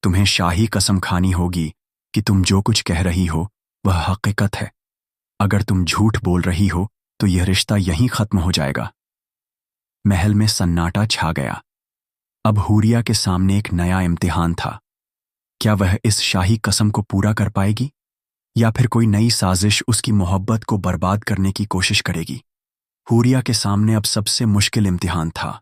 तुम्हें शाही कसम खानी होगी कि तुम जो कुछ कह रही हो वह हकीकत है। अगर तुम झूठ बोल रही हो तो यह रिश्ता यहीं खत्म हो जाएगा। महल में सन्नाटा छा गया। अब हूरिया के सामने एक नया इम्तिहान था। क्या वह इस शाही कसम को पूरा कर पाएगी या फिर कोई नई साजिश उसकी मोहब्बत को बर्बाद करने की कोशिश करेगी? हूरिया के सामने अब सबसे मुश्किल इम्तिहान था।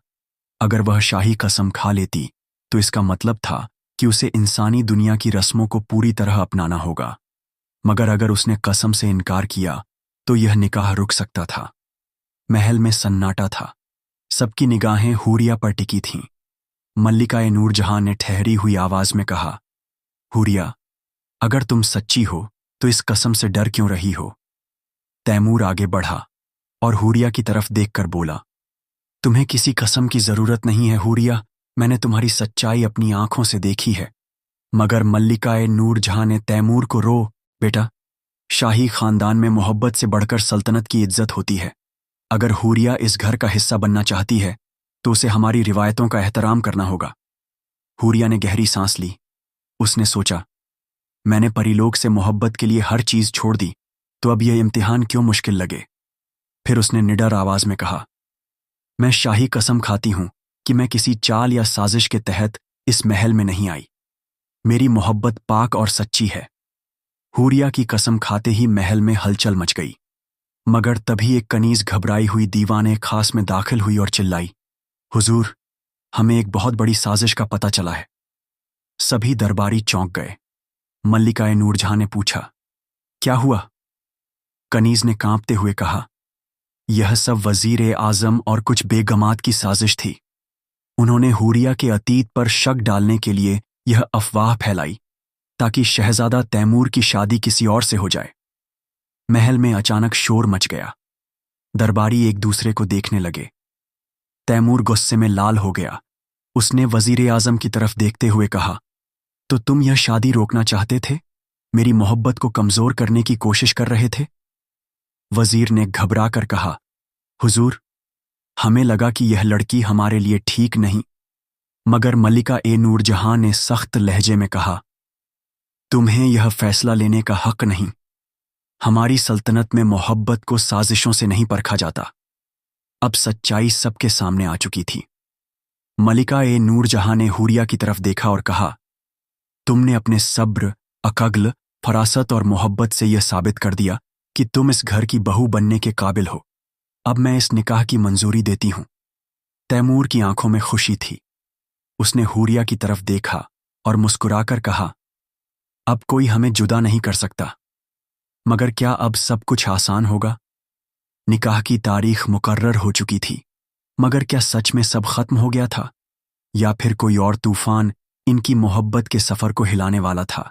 अगर वह शाही कसम खा लेती तो इसका मतलब था कि उसे इंसानी दुनिया की रस्मों को पूरी तरह अपनाना होगा, मगर अगर उसने कसम से इनकार किया तो यह निकाह रुक सकता था। महल में सन्नाटा था। सबकी निगाहें हूरिया पर टिकी थीं। मल्लिका नूरजहां ने ठहरी हुई आवाज में कहा, हूरिया, अगर तुम सच्ची हो तो इस कसम से डर क्यों रही हो? तैमूर आगे बढ़ा और हूरिया की तरफ देखकर बोला, तुम्हें किसी कसम की जरूरत नहीं है हूरिया, मैंने तुम्हारी सच्चाई अपनी आंखों से देखी है। मगर मल्लिका नूरजहां ने तैमूर को बेटा, शाही खानदान में मोहब्बत से बढ़कर सल्तनत की इज्जत होती है। अगर हूरिया इस घर का हिस्सा बनना चाहती है तो उसे हमारी रिवायतों का एहतराम करना होगा। हूरिया ने गहरी सांस ली। उसने सोचा, मैंने परीलोक से मोहब्बत के लिए हर चीज छोड़ दी, तो अब यह इम्तिहान क्यों मुश्किल लगे? फिर उसने निडर आवाज में कहा, मैं शाही कसम खाती हूं कि मैं किसी चाल या साजिश के तहत इस महल में नहीं आई। मेरी मोहब्बत पाक और सच्ची है। हूरिया की कसम खाते ही महल में हलचल मच गई। मगर तभी एक कनीज घबराई हुई दीवाने खास में दाखिल हुई और चिल्लाई, हुजूर, हमें एक बहुत बड़ी साजिश का पता चला है। सभी दरबारी चौंक गए। मल्लिका नूरजहां ने पूछा, क्या हुआ? कनीज ने कांपते हुए कहा, यह सब वजीर आजम और कुछ बेगमात की साजिश थी। उन्होंने हूरिया के अतीत पर शक डालने के लिए यह अफवाह फैलाई ताकि शहजादा तैमूर की शादी किसी और से हो जाए। महल में अचानक शोर मच गया। दरबारी एक दूसरे को देखने लगे। तैमूर गुस्से में लाल हो गया। उसने वजीर आजम की तरफ देखते हुए कहा, तो तुम यह शादी रोकना चाहते थे? मेरी मोहब्बत को कमजोर करने की कोशिश कर रहे थे? वजीर ने घबरा कर कहा, हुजूर, हमें लगा कि यह लड़की हमारे लिए ठीक नहीं। मगर मल्लिका नूरजहां ने सख्त लहजे में कहा, तुम्हें यह फैसला लेने का हक नहीं। हमारी सल्तनत में मोहब्बत को साजिशों से नहीं परखा जाता। अब सच्चाई सबके सामने आ चुकी थी। मल्लिका नूरजहां ने हूरिया की तरफ देखा और कहा, तुमने अपने सब्र, अकल, फरासत और मोहब्बत से यह साबित कर दिया कि तुम इस घर की बहू बनने के काबिल हो। अब मैं इस निकाह की मंजूरी देती हूं। तैमूर की आंखों में खुशी थी। उसने हूरिया की तरफ देखा और मुस्कुराकर कहा, अब कोई हमें जुदा नहीं कर सकता। मगर क्या अब सब कुछ आसान होगा? निकाह की तारीख मुकर्रर हो चुकी थी, मगर क्या सच में सब खत्म हो गया था या फिर कोई और तूफान इनकी मोहब्बत के सफर को हिलाने वाला था?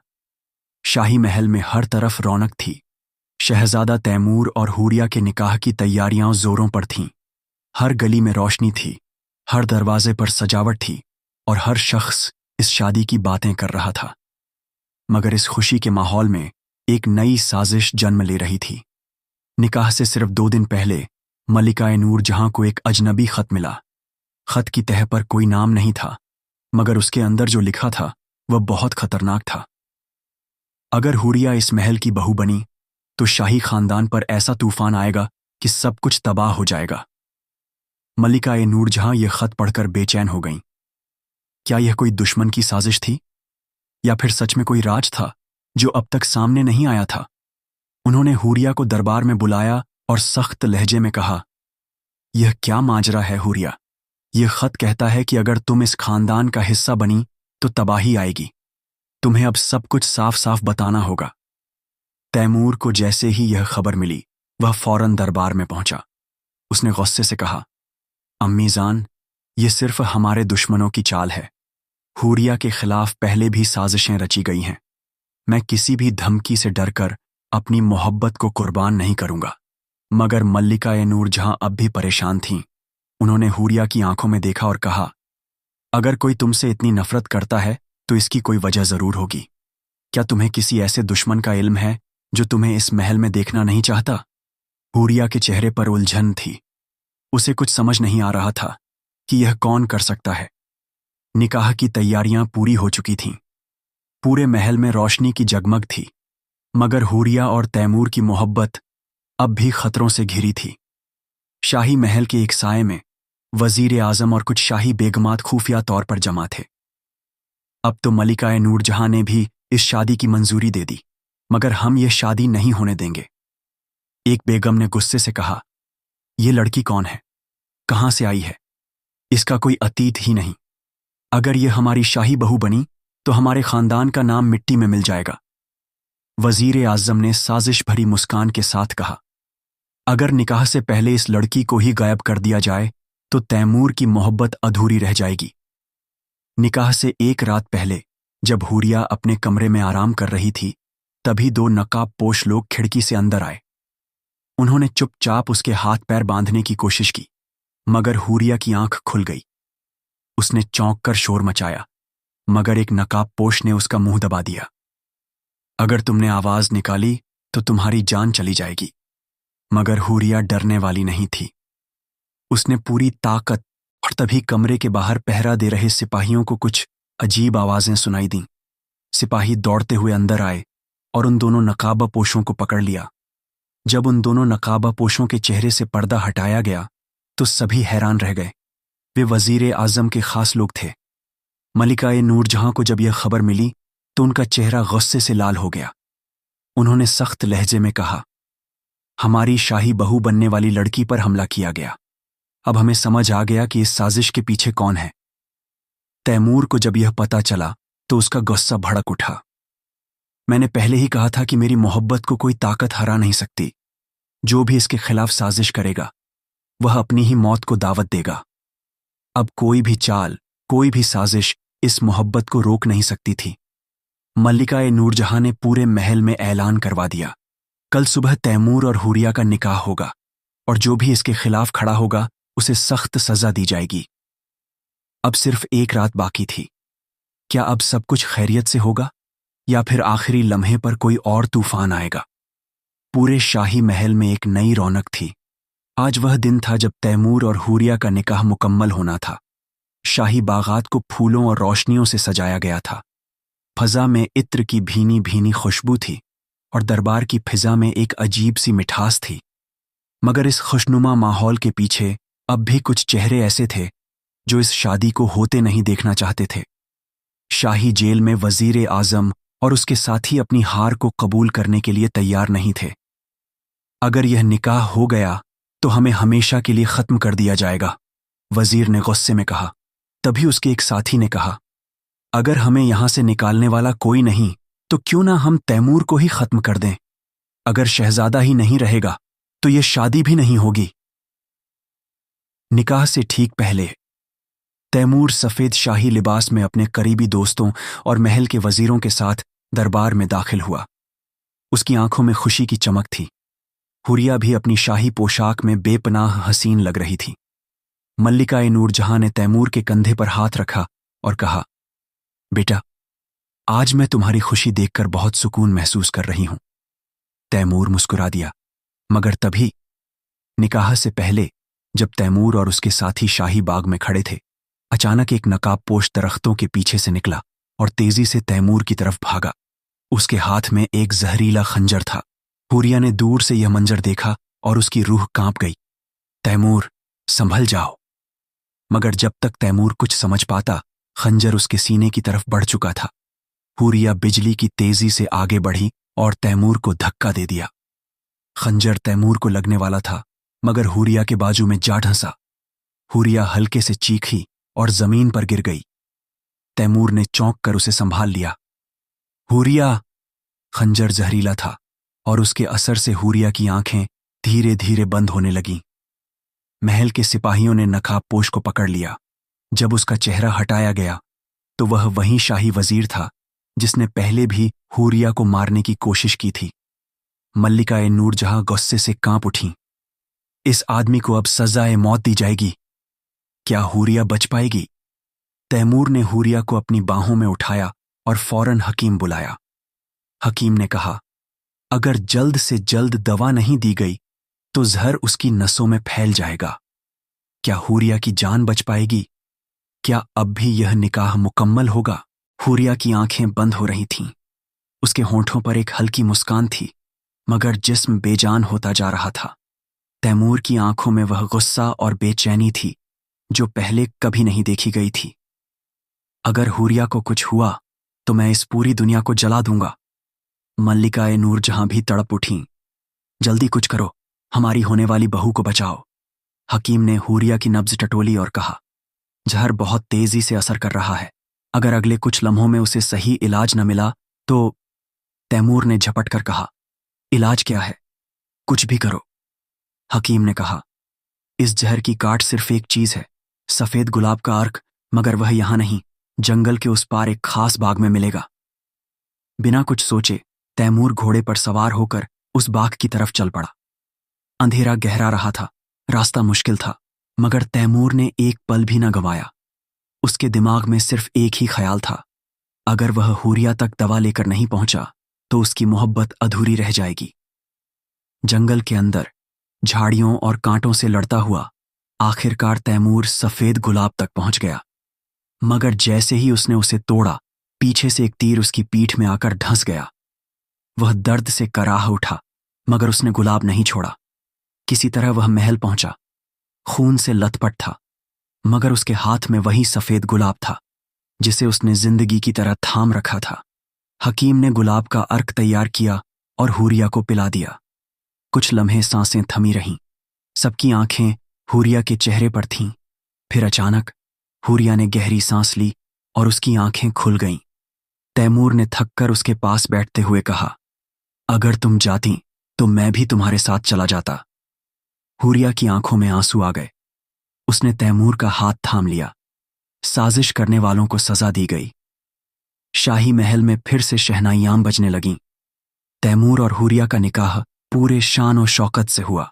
शाही महल में हर तरफ रौनक थी। शहजादा तैमूर और हूरिया के निकाह की तैयारियां जोरों पर थीं। हर गली में रोशनी थी, हर दरवाजे पर सजावट थी और हर शख्स इस शादी की बातें कर रहा था। मगर इस खुशी के माहौल में एक नई साजिश जन्म ले रही थी। निकाह से सिर्फ 2 दिन पहले मल्लिका नूरजहां को एक अजनबी खत मिला। खत की तह पर कोई नाम नहीं था, मगर उसके अंदर जो लिखा था वह बहुत खतरनाक था। अगर हूरिया इस महल की बहू बनी तो शाही खानदान पर ऐसा तूफान आएगा कि सब कुछ तबाह हो जाएगा। मल्लिका नूरजहां यह खत पढ़कर बेचैन हो गईं। क्या यह कोई दुश्मन की साजिश थी या फिर सच में कोई राज था जो अब तक सामने नहीं आया था? उन्होंने हूरिया को दरबार में बुलाया और सख्त लहजे में कहा, यह क्या माजरा है हूरिया? यह खत कहता है कि अगर तुम इस खानदान का हिस्सा बनी तो तबाही आएगी। तुम्हें अब सब कुछ साफ साफ बताना होगा। तैमूर को जैसे ही यह खबर मिली वह फौरन दरबार में पहुंचा। उसने गुस्से से कहा, अम्मी जान, ये सिर्फ हमारे दुश्मनों की चाल है। हूरिया के खिलाफ पहले भी साजिशें रची गई हैं। मैं किसी भी धमकी से डरकर अपनी मोहब्बत को कुर्बान नहीं करूंगा। मगर मल्लिका नूरजहां अब भी परेशान थीं। उन्होंने हूरिया की आंखों में देखा और कहा, अगर कोई तुमसे इतनी नफरत करता है तो इसकी कोई वजह जरूर होगी। क्या तुम्हें किसी ऐसे दुश्मन का इल्म है जो तुम्हें इस महल में देखना नहीं चाहता? हूरिया के चेहरे पर उलझन थी। उसे कुछ समझ नहीं आ रहा था कि यह कौन कर सकता है। निकाह की तैयारियां पूरी हो चुकी थीं। पूरे महल में रोशनी की जगमग थी, मगर हुरिया और तैमूर की मोहब्बत अब भी खतरों से घिरी थी। शाही महल के एक साए में वजीर आजम और कुछ शाही बेगमात खुफिया तौर पर जमा थे। अब तो मलिका नूरजहां ने भी इस शादी की मंजूरी दे दी, मगर हम ये शादी नहीं होने देंगे। एक बेगम ने गुस्से से कहा, ये लड़की कौन है, कहां से आई है, इसका कोई अतीत ही नहीं। अगर ये हमारी शाही बहू बनी तो हमारे खानदान का नाम मिट्टी में मिल जाएगा। वजीर आजम ने साजिश भरी मुस्कान के साथ कहा, अगर निकाह से पहले इस लड़की को ही गायब कर दिया जाए तो तैमूर की मोहब्बत अधूरी रह जाएगी। निकाह से एक रात पहले जब हुरिया अपने कमरे में आराम कर रही थी, तभी दो नकाब पोश लोग खिड़की से अंदर आए। उन्होंने चुपचाप उसके हाथ पैर बांधने की कोशिश की, मगर हुरिया की आंख खुल गई। उसने चौंक कर शोर मचाया, मगर एक नकाब पोश ने उसका मुंह दबा दिया। अगर तुमने आवाज निकाली तो तुम्हारी जान चली जाएगी। मगर हुरिया डरने वाली नहीं थी। उसने पूरी ताकत, और तभी कमरे के बाहर पहरा दे रहे सिपाहियों को कुछ अजीब आवाजें सुनाई दीं। सिपाही दौड़ते हुए अंदर आए और उन दोनों नकाबा पोशों को पकड़ लिया। जब उन दोनों नकाबा पोशों के चेहरे से पर्दा हटाया गया तो सभी हैरान रह गए। वे वजीर आजम के खास लोग थे। मलिका नूरजहां को जब यह खबर मिली तो उनका चेहरा गुस्से से लाल हो गया। उन्होंने सख्त लहजे में कहा, हमारी शाही बहू बनने वाली लड़की पर हमला किया गया। अब हमें समझ आ गया कि इस साजिश के पीछे कौन है। तैमूर को जब यह पता चला तो उसका गुस्सा भड़क उठा। मैंने पहले ही कहा था कि मेरी मोहब्बत को कोई ताकत हरा नहीं सकती। जो भी इसके खिलाफ साजिश करेगा वह अपनी ही मौत को दावत देगा। अब कोई भी चाल, कोई भी साजिश इस मोहब्बत को रोक नहीं सकती थी। मल्लिका नूरजहां ने पूरे महल में ऐलान करवा दिया, कल सुबह तैमूर और हुरिया का निकाह होगा और जो भी इसके खिलाफ खड़ा होगा उसे सख्त सजा दी जाएगी। अब सिर्फ एक रात बाकी थी। क्या अब सब कुछ खैरियत से होगा या फिर आखिरी लम्हे पर कोई और तूफान आएगा? पूरे शाही महल में एक नई रौनक थी। आज वह दिन था जब तैमूर और हुरिया का निकाह मुकम्मल होना था। शाही बागात को फूलों और रोशनियों से सजाया गया था। फजा में इत्र की भीनी भीनी खुशबू थी और दरबार की फिजा में एक अजीब सी मिठास थी। मगर इस खुशनुमा माहौल के पीछे अब भी कुछ चेहरे ऐसे थे जो इस शादी को होते नहीं देखना चाहते थे। शाही जेल में वजीर आजम और उसके साथी अपनी हार को कबूल करने के लिए तैयार नहीं थे। अगर यह निकाह हो गया तो हमें हमेशा के लिए खत्म कर दिया जाएगा, वजीर ने गुस्से में कहा। तभी उसके एक साथी ने कहा, अगर हमें यहां से निकालने वाला कोई नहीं तो क्यों ना हम तैमूर को ही खत्म कर दें। अगर शहजादा ही नहीं रहेगा तो यह शादी भी नहीं होगी। निकाह से ठीक पहले तैमूर सफेद शाही लिबास में अपने करीबी दोस्तों और महल के वजीरों के साथ दरबार में दाखिल हुआ। उसकी आंखों में खुशी की चमक थी। हुरिया भी अपनी शाही पोशाक में बेपनाह हसीन लग रही थी। मल्लिका नूरजहां ने तैमूर के कंधे पर हाथ रखा और कहा, बेटा, आज मैं तुम्हारी खुशी देखकर बहुत सुकून महसूस कर रही हूं। तैमूर मुस्कुरा दिया, मगर तभी निकाह से पहले जब तैमूर और उसके साथी शाही बाग में खड़े थे, अचानक एक नकाबपोश दरख्तों के पीछे से निकला और तेजी से तैमूर की तरफ भागा। उसके हाथ में एक जहरीला खंजर था। हुरिया ने दूर से यह मंजर देखा और उसकी रूह कांप गई। तैमूर, संभल जाओ। मगर जब तक तैमूर कुछ समझ पाता, खंजर उसके सीने की तरफ बढ़ चुका था। हुरिया बिजली की तेजी से आगे बढ़ी और तैमूर को धक्का दे दिया। खंजर तैमूर को लगने वाला था, मगर हुरिया के बाजू में जा ढंसा। हुरिया हल्के से चीखी और जमीन पर गिर गई। तैमूर ने चौंक कर उसे संभाल लिया। हुरिया! खंजर जहरीला था और उसके असर से हुरिया की आंखें धीरे धीरे बंद होने लगीं। महल के सिपाहियों ने नकाबपोश को पकड़ लिया। जब उसका चेहरा हटाया गया तो वह वही शाही वजीर था जिसने पहले भी हुरिया को मारने की कोशिश की थी। मल्लिका नूरजहां गुस्से से कांप उठी। इस आदमी को अब सजाए मौत दी जाएगी। क्या हुरिया बच पाएगी? तैमूर ने हुरिया को अपनी बाहों में उठाया और फौरन हकीम बुलाया। हकीम ने कहा, अगर जल्द से जल्द दवा नहीं दी गई तो जहर उसकी नसों में फैल जाएगा। क्या हुरिया की जान बच पाएगी? क्या अब भी यह निकाह मुकम्मल होगा? हुरिया की आंखें बंद हो रही थीं। उसके होंठों पर एक हल्की मुस्कान थी, मगर जिस्म बेजान होता जा रहा था। तैमूर की आंखों में वह गुस्सा और बेचैनी थी जो पहले कभी नहीं देखी गई थी। अगर हुरिया को कुछ हुआ तो मैं इस पूरी दुनिया को जला दूंगा। मल्लिका नूरजहां भी तड़प उठीं। जल्दी कुछ करो, हमारी होने वाली बहू को बचाओ। हकीम ने हुरिया की नब्ज टटोली और कहा, जहर बहुत तेजी से असर कर रहा है। अगर अगले कुछ लम्हों में उसे सही इलाज न मिला तो। तैमूर ने झपट कर कहा, इलाज क्या है? कुछ भी करो। हकीम ने कहा, इस जहर की काट सिर्फ एक चीज है, सफेद गुलाब का अर्क, मगर वह यहां नहीं, जंगल के उस पार एक खास बाग में मिलेगा। बिना कुछ सोचे तैमूर घोड़े पर सवार होकर उस बाग की तरफ चल पड़ा। अंधेरा गहरा रहा था, रास्ता मुश्किल था, मगर तैमूर ने एक पल भी न गंवाया। उसके दिमाग में सिर्फ एक ही ख्याल था, अगर वह हुरिया तक दवा लेकर नहीं पहुंचा तो उसकी मोहब्बत अधूरी रह जाएगी। जंगल के अंदर झाड़ियों और कांटों से लड़ता हुआ आखिरकार तैमूर सफेद गुलाब तक पहुंच गया, मगर जैसे ही उसने उसे तोड़ा, पीछे से एक तीर उसकी पीठ में आकर धंस गया। वह दर्द से कराह उठा, मगर उसने गुलाब नहीं छोड़ा। किसी तरह वह महल पहुंचा। खून से लथपथ था, मगर उसके हाथ में वही सफेद गुलाब था जिसे उसने जिंदगी की तरह थाम रखा था। हकीम ने गुलाब का अर्क तैयार किया और हुरिया को पिला दिया। कुछ लम्हे सांसें थमी रहीं, सबकी आंखें हुरिया के चेहरे पर थीं। फिर अचानक हुरिया ने गहरी सांस ली और उसकी आंखें खुल गईं। तैमूर ने थककर उसके पास बैठते हुए कहा, अगर तुम जाती तो मैं भी तुम्हारे साथ चला जाता। हुरिया की आंखों में आंसू आ गए। उसने तैमूर का हाथ थाम लिया। साजिश करने वालों को सजा दी गई। शाही महल में फिर से शहनाइयां बजने लगीं। तैमूर और हुरिया का निकाह पूरे शान और शौकत से हुआ।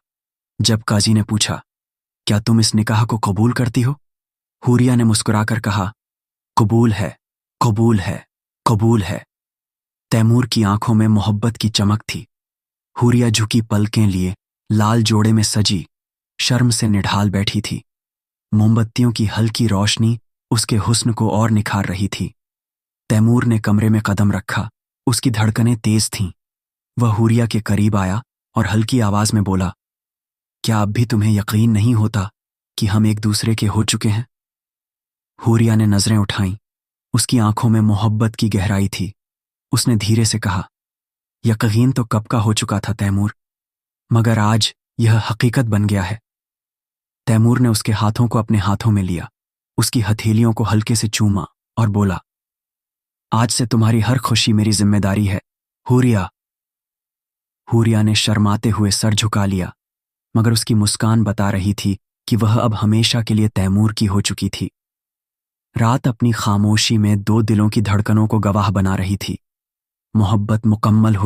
जब काजी ने पूछा, क्या तुम इस निकाह को कबूल करती हो? हुरिया ने मुस्कुराकर कहा, कबूल है, कबूल है, कबूल है। तैमूर की आंखों में मोहब्बत की चमक थी। हुरिया झुकी पलकें लिए लाल जोड़े में सजी शर्म से निढाल बैठी थी। मोमबत्तियों की हल्की रोशनी उसके हुस्न को और निखार रही थी। तैमूर ने कमरे में कदम रखा। उसकी धड़कनें तेज थीं। वह हुरिया के करीब आया और हल्की आवाज में बोला, क्या अब भी तुम्हें यकीन नहीं होता कि हम एक दूसरे के हो चुके हैं? हुरिया ने नजरें उठाईं। उसकी आंखों में मोहब्बत की गहराई थी। उसने धीरे से कहा, यकीन तो कब का हो चुका था तैमूर, मगर आज यह हकीकत बन गया है। तैमूर ने उसके हाथों को अपने हाथों में लिया, उसकी हथेलियों को हल्के से चूमा और बोला, आज से तुम्हारी हर खुशी मेरी जिम्मेदारी है, हुरिया। हुरिया ने शर्माते हुए सर झुका लिया, मगर उसकी मुस्कान बता रही थी कि वह अब हमेशा के लिए तैमूर की हो चुकी थी। रात अपनी खामोशी में दो दिलों की धड़कनों को गवाह बना रही थी। मोहब्बत मुकम्मल हो